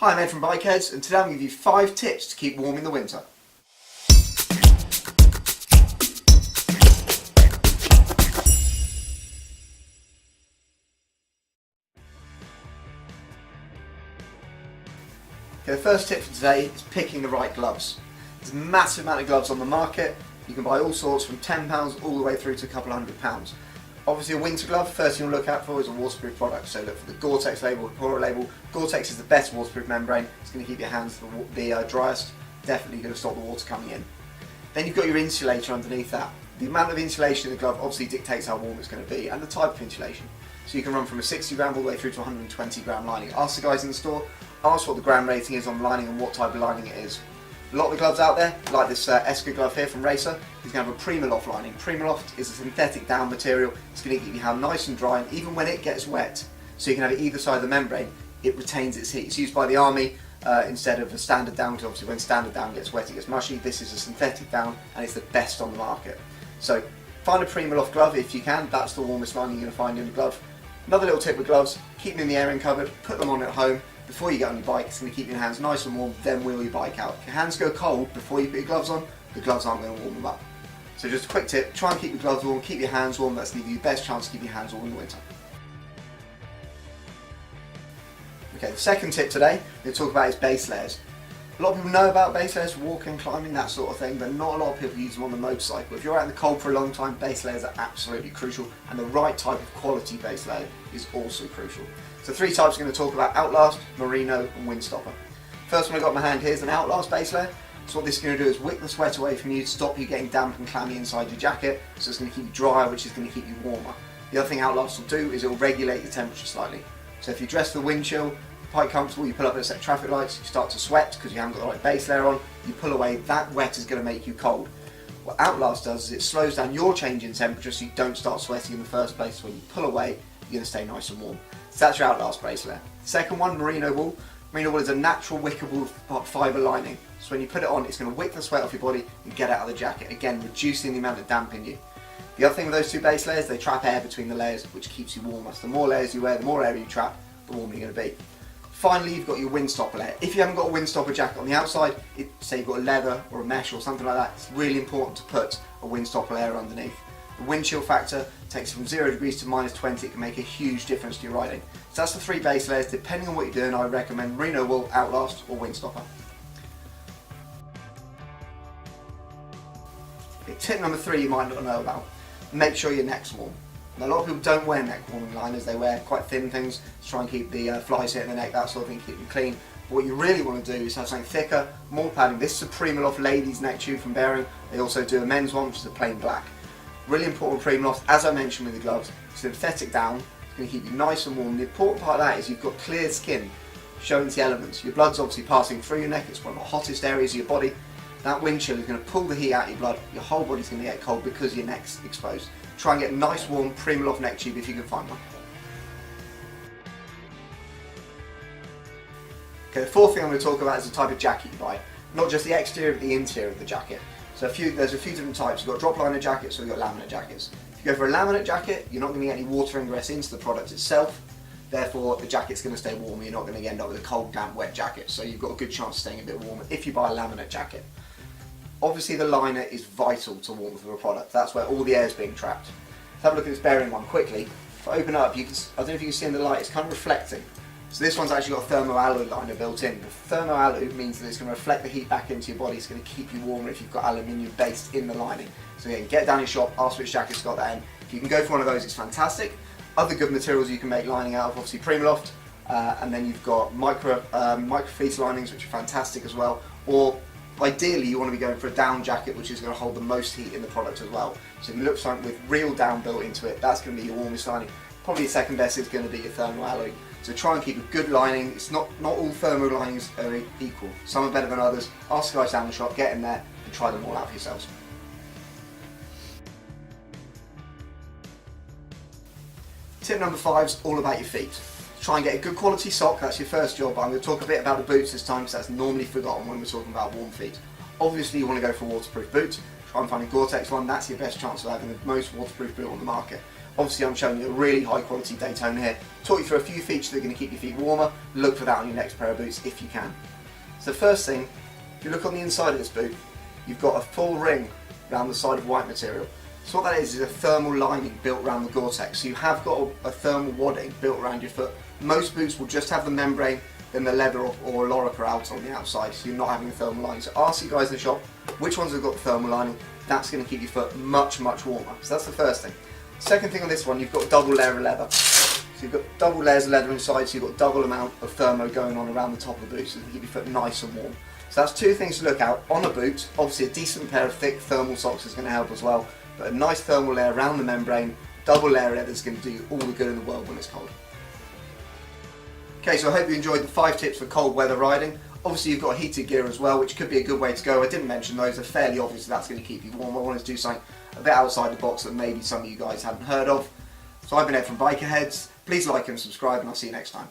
Hi, I'm Ed from Bikerheadz, and today I'm going to give you 5 tips to keep warm in the winter. Okay, the first tip for today is picking the right gloves. There's a massive amount of gloves on the market. You can buy all sorts from £10 all the way through to a couple £100. Obviously a winter glove, first thing you'll look out for is a waterproof product. So look for the Gore-Tex label, the Pura label. Gore-Tex is the best waterproof membrane. It's going to keep your hands the driest, definitely going to stop the water coming in. Then you've got your insulator underneath that. The amount of insulation in the glove obviously dictates how warm it's going to be and the type of insulation. So you can run from a 60 gram all the way through to 120 gram lining. Ask the guys in the store, ask what the gram rating is on the lining and what type of lining it is. A lot of the gloves out there, like this Esker glove here from Racer, is going to have a Primaloft lining. Primaloft is a synthetic down material. It's going to keep your hand nice and dry, and even when it gets wet, so you can have it either side of the membrane, it retains its heat. It's used by the army instead of a standard down, because obviously when standard down gets wet it gets mushy. This is a synthetic down and it's the best on the market. So find a Primaloft glove if you can. That's the warmest lining you're going to find in the glove. Another little tip with gloves, keep them in the airing cupboard, put them on at home. Before you get on your bike, it's going to keep your hands nice and warm, then wheel your bike out. If your hands go cold before you put your gloves on, the gloves aren't going to warm them up. So just a quick tip, try and keep your gloves warm, keep your hands warm. That's going to give you the best chance to keep your hands warm in the winter. Okay, the second tip today we're going to talk about is base layers. A lot of people know about base layers for walking, climbing, that sort of thing, but not a lot of people use them on the motorcycle. If you're out in the cold for a long time, base layers are absolutely crucial, and the right type of quality base layer is also crucial. So 3 types we're going to talk about: Outlast, Merino and Windstopper. First one I've got in my hand here is an Outlast base layer. So what this is going to do is wick the sweat away from you, stop you getting damp and clammy inside your jacket, so it's going to keep you drier, which is going to keep you warmer. The other thing Outlast will do is it will regulate the temperature slightly. So if you dress for the wind chill, quite comfortable, you pull up at a set of traffic lights, you start to sweat because you haven't got the right base layer on, you pull away, that wet is going to make you cold. What Outlast does is it slows down your change in temperature so you don't start sweating in the first place. When you pull away, you're going to stay nice and warm. So that's your Outlast base layer. Second one, Merino wool. Merino wool is a natural wickable fibre lining. So when you put it on, it's going to wick the sweat off your body and get out of the jacket, again reducing the amount of damp in you. The other thing with those 2 base layers, they trap air between the layers, which keeps you warmer. So the more layers you wear, the more air you trap, the warmer you're going to be. Finally, you've got your Windstopper layer. If you haven't got a Windstopper jacket on the outside, say you've got a leather or a mesh or something like that, it's really important to put a Windstopper layer underneath. The wind chill factor takes it from 0 degrees to -20. It can make a huge difference to your riding. So that's the 3 base layers. Depending on what you're doing, I recommend Merino wool, Outlast or Windstopper. Okay, tip number 3 you might not know about. Make sure your neck's warm. Now, a lot of people don't wear neck warming liners. They wear quite thin things to try and keep the flies hitting the neck, that sort of thing, keep them clean. But what you really want to do is have something thicker, more padding. This is a Primaloft ladies neck tube from Bearing. They also do a men's one, which is a plain black. Really important with Primaloft, as I mentioned with the gloves, synthetic down. It's going to keep you nice and warm. The important part of that is you've got clear skin showing the elements. Your blood's obviously passing through your neck. It's one of the hottest areas of your body. That wind chill is going to pull the heat out of your blood. Your whole body's going to get cold because your neck's exposed. Try and get a nice warm Primaloft neck tube if you can find one. Okay, the fourth thing I'm going to talk about is the type of jacket you buy. Not just the exterior, but the interior of the jacket. So there's a few different types. You've got drop liner jackets, or you've got laminate jackets. If you go for a laminate jacket, you're not going to get any water ingress into the product itself. Therefore, the jacket's going to stay warm. You're not going to end up with a cold, damp, wet jacket. So you've got a good chance of staying a bit warmer if you buy a laminate jacket. Obviously, the liner is vital to warmth of a product. That's where all the air is being trapped. Let's have a look at this Bearing one quickly. If I open it up, I don't know if you can see in the light, it's kind of reflecting. So this one's actually got a thermoalloy liner built in. The thermoalloy means that it's going to reflect the heat back into your body. It's going to keep you warmer if you've got aluminium based in the lining. So again, get down your shop, ask which jacket's got that in. If you can go for one of those, it's fantastic. Other good materials you can make lining out of, obviously Primaloft, and then you've got microfleece linings, which are fantastic as well. Or ideally, you want to be going for a down jacket, which is going to hold the most heat in the product as well. So if you look for something with real down built into it, that's going to be your warmest lining. Probably the second best is going to be your thermoalloy. So try and keep a good lining. It's not all thermo linings are equal. Some are better than others. Ask the guys down the shop, get in there and try them all out for yourselves. Tip number 5 is all about your feet. Try and get a good quality sock. That's your first job. I'm going to talk a bit about the boots this time because that's normally forgotten when we're talking about warm feet. Obviously you want to go for waterproof boots. Try and find a Gore-Tex one. That's your best chance of having the most waterproof boot on the market. Obviously I'm showing you a really high quality Daytona here. Talk you through a few features that are going to keep your feet warmer. Look for that on your next pair of boots if you can. So first thing, if you look on the inside of this boot, you've got a full ring around the side of white material. So what that is a thermal lining built around the Gore-Tex. So you have got a thermal wadding built around your foot. Most boots will just have the membrane, then the leather or Lorica out on the outside, so you're not having a thermal lining. So ask you guys in the shop which ones have got the thermal lining. That's going to keep your foot much warmer. So that's the first thing. Second thing on this one, you've got a double layer of leather. So you've got double layers of leather inside, so you've got double amount of thermo going on around the top of the boot, so you can keep your foot nice and warm. So that's two things to look out on a boot. Obviously a decent pair of thick thermal socks is going to help as well, but a nice thermal layer around the membrane, double layer of leather is going to do you all the good in the world when it's cold. Okay, so I hope you enjoyed the 5 tips for cold weather riding. Obviously you've got heated gear as well, which could be a good way to go. I didn't mention those, they're fairly obvious that's going to keep you warm. I wanted to do something a bit outside the box that maybe some of you guys haven't heard of. So I've been Ed from Bikerheadz. Please like and subscribe, and I'll see you next time.